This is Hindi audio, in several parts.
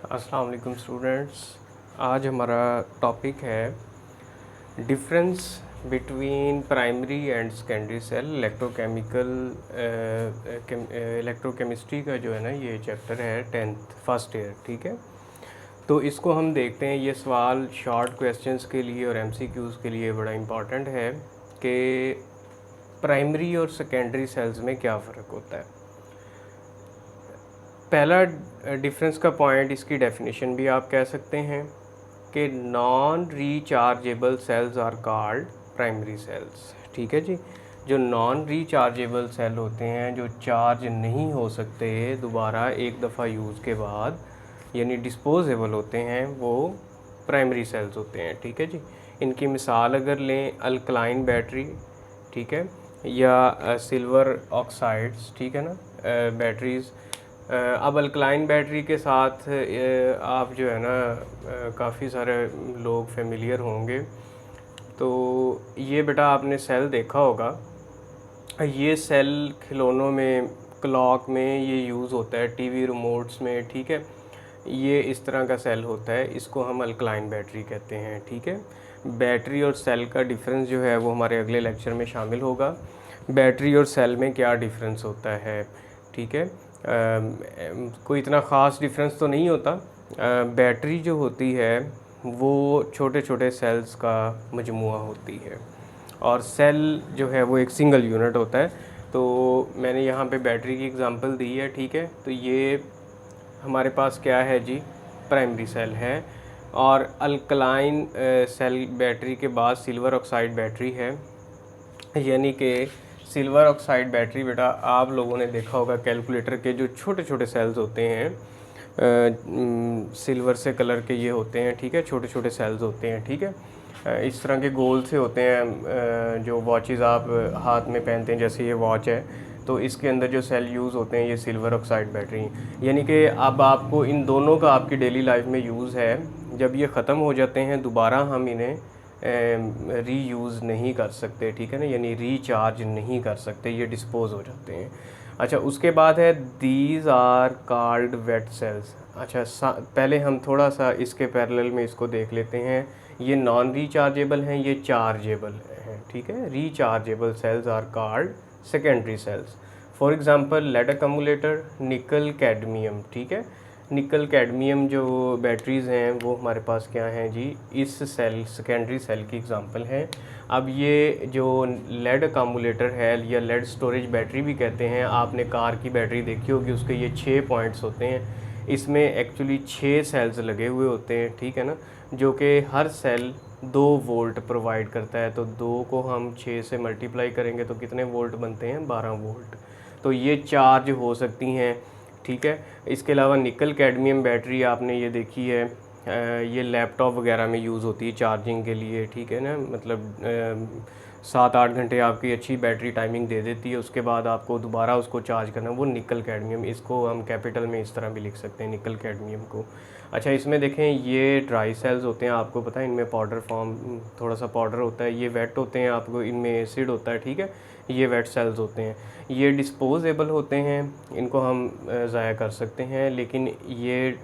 अस्सलाम वालेकुम स्टूडेंट्स। आज हमारा टॉपिक है difference between primary and secondary cell electrochemistry का जो है ना ये चैप्टर है 10th फर्स्ट ईयर। ठीक है, तो इसको हम देखते हैं। ये सवाल शॉर्ट क्वेश्चंस के लिए और एमसीक्यूज़ के लिए बड़ा इम्पॉर्टेंट है कि प्राइमरी और सेकेंडरी सेल्स में क्या फ़र्क होता है। पहला डिफरेंस का पॉइंट, इसकी डेफिनेशन भी आप कह सकते हैं कि non rechargeable cells are called primary cells. ठीक है जी, जो नॉन रीचार्जेबल सेल होते हैं, जो चार्ज नहीं हो सकते दोबारा एक दफ़ा यूज़ के बाद, यानी डिस्पोजेबल होते हैं, वो प्राइमरी सेल्स होते हैं। ठीक है जी, इनकी मिसाल अगर लें अल्कलाइन बैटरी, ठीक है, या सिल्वर ऑक्साइड्स, ठीक है ना, बैटरीज़। अब अल्कलाइन बैटरी के साथ आप जो है ना काफ़ी सारे लोग फेमिलियर होंगे। तो ये बेटा आपने सेल देखा होगा, ये सेल खिलौनों में, क्लॉक में ये यूज़ होता है, टीवी रिमोट्स में। ठीक है, ये इस तरह का सेल होता है, इसको हम अल्कलाइन बैटरी कहते हैं। ठीक है, बैटरी और सेल का डिफरेंस जो है वो हमारे अगले लेक्चर में शामिल होगा। बैटरी और सेल में क्या डिफरेंस होता है। ठीक है, कोई इतना ख़ास डिफरेंस तो नहीं होता। बैटरी जो होती है वो छोटे छोटे सेल्स का मजमुआ होती है, और सेल जो है वो एक सिंगल यूनिट होता है। तो मैंने यहाँ पे बैटरी की एग्ज़ांपल दी है। ठीक है, तो ये हमारे पास क्या है जी, प्राइमरी सेल है। और अल्कलाइन सेल बैटरी के बाद सिल्वर ऑक्साइड बैटरी है, यानी कि सिल्वर ऑक्साइड बैटरी बेटा आप लोगों ने देखा होगा कैलकुलेटर के जो छोटे छोटे सेल्स होते हैं, सिल्वर से कलर के ये होते हैं। ठीक है, छोटे छोटे सेल्स होते हैं। ठीक है, इस तरह के गोल से होते हैं। जो वॉचेस आप हाथ में पहनते हैं, जैसे ये वॉच है, तो इसके अंदर जो सेल यूज़ होते हैं ये सिल्वर ऑक्साइड बैटरी, यानी कि अब आपको इन दोनों का आपकी डेली लाइफ में यूज़ है। जब ये ख़त्म हो जाते हैं दोबारा हम इन्हें रीयूज़ नहीं कर सकते। ठीक है ना, यानी रीचार्ज नहीं कर सकते, ये डिस्पोज हो जाते हैं। अच्छा, उसके बाद है these are called wet cells. अच्छा, पहले हम थोड़ा सा इसके पैरेलल में इसको देख लेते हैं। ये नॉन रीचार्जेबल हैं, ये चार्जेबल हैं। ठीक है, rechargeable cells are called secondary cells. For example lead accumulator, nickel cadmium. ठीक है, निकल कैडमियम जो बैटरीज़ हैं वो हमारे पास क्या हैं जी, इस सेल सेकेंडरी सेल की एग्जांपल हैं। अब ये जो लेड अक्यूमुलेटर है या लेड स्टोरेज बैटरी भी कहते हैं, आपने कार की बैटरी देखी होगी, उसके ये 6 पॉइंट्स होते हैं। इसमें एक्चुअली 6 सेल्स लगे हुए होते हैं। ठीक है ना, जो कि हर सेल 2 वोल्ट प्रोवाइड करता है। तो 2 को हम 6 से मल्टीप्लाई करेंगे तो कितने वोल्ट बनते हैं, 12 वोल्ट। तो ये चार्ज हो सकती हैं। ठीक है, इसके अलावा निकल कैडमियम बैटरी आपने ये देखी है, ये लैपटॉप वगैरह में यूज़ होती है चार्जिंग के लिए। ठीक है ना, मतलब 7-8 घंटे आपकी अच्छी बैटरी टाइमिंग दे देती है, उसके बाद आपको दोबारा उसको चार्ज करना, वो निकल कैडमियम। इसको हम कैपिटल में इस तरह भी लिख सकते हैं, निकल कैडमियम को। अच्छा, इसमें देखें ये ड्राई सेल्स होते हैं, आपको पता है इनमें पाउडर फॉर्म, थोड़ा सा पाउडर होता है। ये वेट होते हैं, आपको इनमें एसिड होता है। ठीक है, ये वेट सेल्स होते हैं। ये डिस्पोजेबल होते हैं, इनको हम ज़ाया कर सकते हैं, लेकिन ये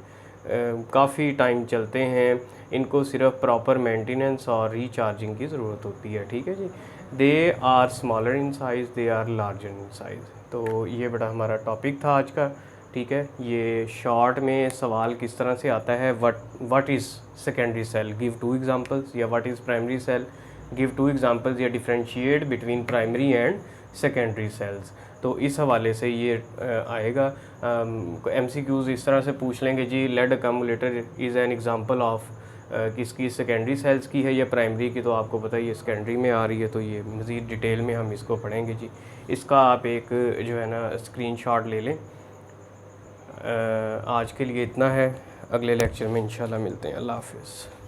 काफ़ी टाइम चलते हैं। इनको सिर्फ प्रॉपर मेंटेनेंस और रीचार्जिंग की ज़रूरत होती है। ठीक है जी, they are smaller in size, they are larger in size. तो ये बड़ा हमारा टॉपिक था आज का। ठीक है, ये शॉर्ट में सवाल किस तरह से आता है, what is secondary cell, give 2 examples, या what is primary cell, give 2 examples, या differentiate between primary and secondary cells. तो इस हवाले से ये आएगा। एमसीक्यूज़ इस तरह से पूछ लेंगे जी, lead accumulator is an example of, किसकी, सेकेंडरी सेल्स की है या प्राइमरी की। तो आपको पता है ये सेकेंडरी में आ रही है, तो ये मज़ीद डिटेल में हम इसको पढ़ेंगे जी। इसका आप एक जो है ना स्क्रीनशॉट ले लें। आज के लिए इतना है, अगले लेक्चर में इंशाल्लाह मिलते हैं। अल्लाह हाफ़िज़।